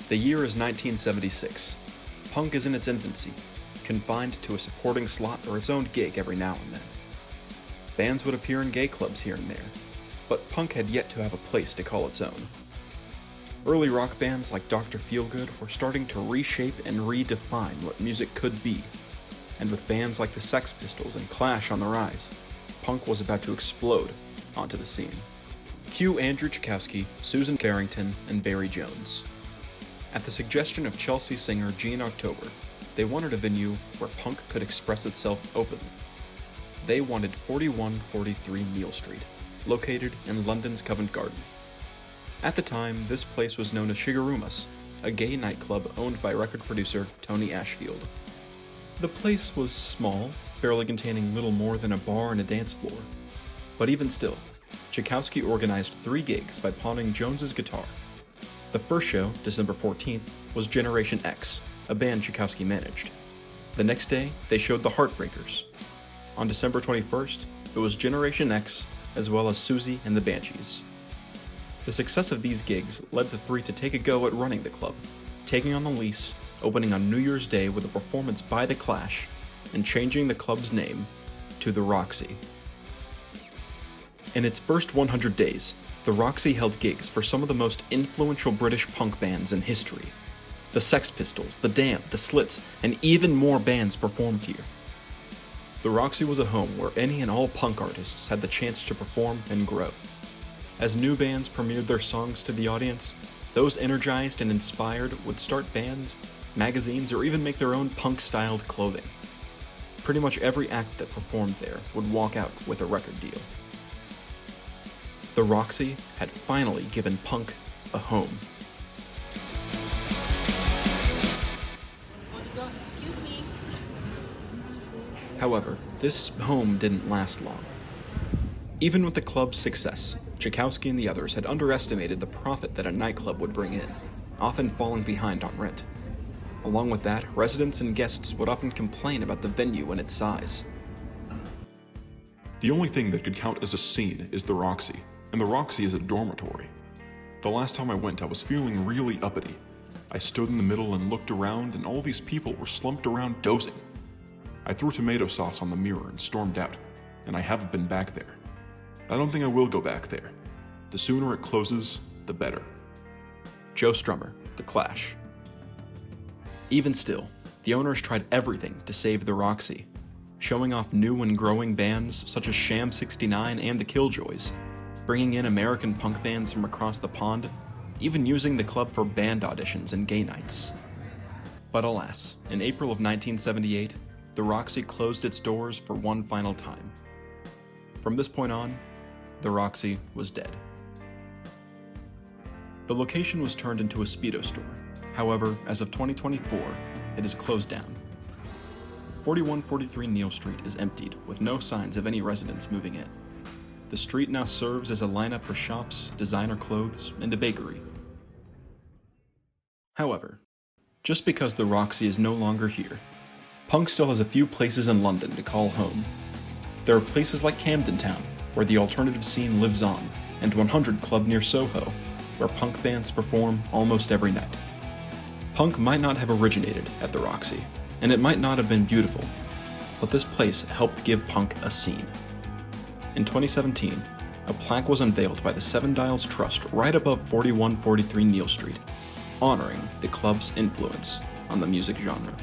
The year is 1976. Punk is in its infancy, confined to a supporting slot or its own gig every now and then. Bands would appear in gay clubs here and there, but punk had yet to have a place to call its own. Early rock bands like Dr. Feelgood were starting to reshape and redefine what music could be, and with bands like the Sex Pistols and Clash on the rise, punk was about to explode onto the scene. Cue Andrew Tchaikovsky, Susan Carrington, and Barry Jones. At the suggestion of Chelsea singer Gene October, they wanted a venue where punk could express itself openly. They wanted 4143 Neal Street, located in London's Covent Garden. At the time, this place was known as Shigeruma's, a gay nightclub owned by record producer Tony Ashfield. The place was small, barely containing little more than a bar and a dance floor. But even still, Tchaikovsky organized 3 gigs by pawning Jones's guitar. The first show, December 14th, was Generation X, a band Tchaikovsky managed. The next day, they showed the Heartbreakers. On December 21st, it was Generation X, as well as Susie and the Banshees. The success of these gigs led the 3 to take a go at running the club, taking on the lease, opening on New Year's Day with a performance by The Clash, and changing the club's name to the Roxy. In its first 100 days, the Roxy held gigs for some of the most influential British punk bands in history. The Sex Pistols, The Damned, The Slits, and even more bands performed here. The Roxy was a home where any and all punk artists had the chance to perform and grow. As new bands premiered their songs to the audience, those energized and inspired would start bands, magazines, or even make their own punk-styled clothing. Pretty much every act that performed there would walk out with a record deal. The Roxy had finally given punk a home. However, this home didn't last long. Even with the club's success, Tchaikovsky and the others had underestimated the profit that a nightclub would bring in, often falling behind on rent. Along with that, residents and guests would often complain about the venue and its size. The only thing that could count as a scene is the Roxy, and the Roxy is a dormitory. The last time I went, I was feeling really uppity. I stood in the middle and looked around, and all these people were slumped around dozing. I threw tomato sauce on the mirror and stormed out, and I haven't been back there. I don't think I will go back there. The sooner it closes, the better. Joe Strummer, The Clash. Even still, the owners tried everything to save the Roxy, showing off new and growing bands such as Sham 69 and the Killjoys, bringing in American punk bands from across the pond, even using the club for band auditions and gay nights. But alas, in April of 1978, the Roxy closed its doors for one final time. From this point on, the Roxy was dead. The location was turned into a Speedo store. However, as of 2024, it is closed down. 4143 Neal Street is emptied, with no signs of any residents moving in. The street now serves as a lineup for shops, designer clothes, and a bakery. However, just because the Roxy is no longer here, punk still has a few places in London to call home. There are places like Camden Town, where the alternative scene lives on, and 100 Club near Soho, where punk bands perform almost every night. Punk might not have originated at the Roxy, and it might not have been beautiful, but this place helped give punk a scene. In 2017, a plaque was unveiled by the Seven Dials Trust right above 4143 Neal Street, honoring the club's influence on the music genre.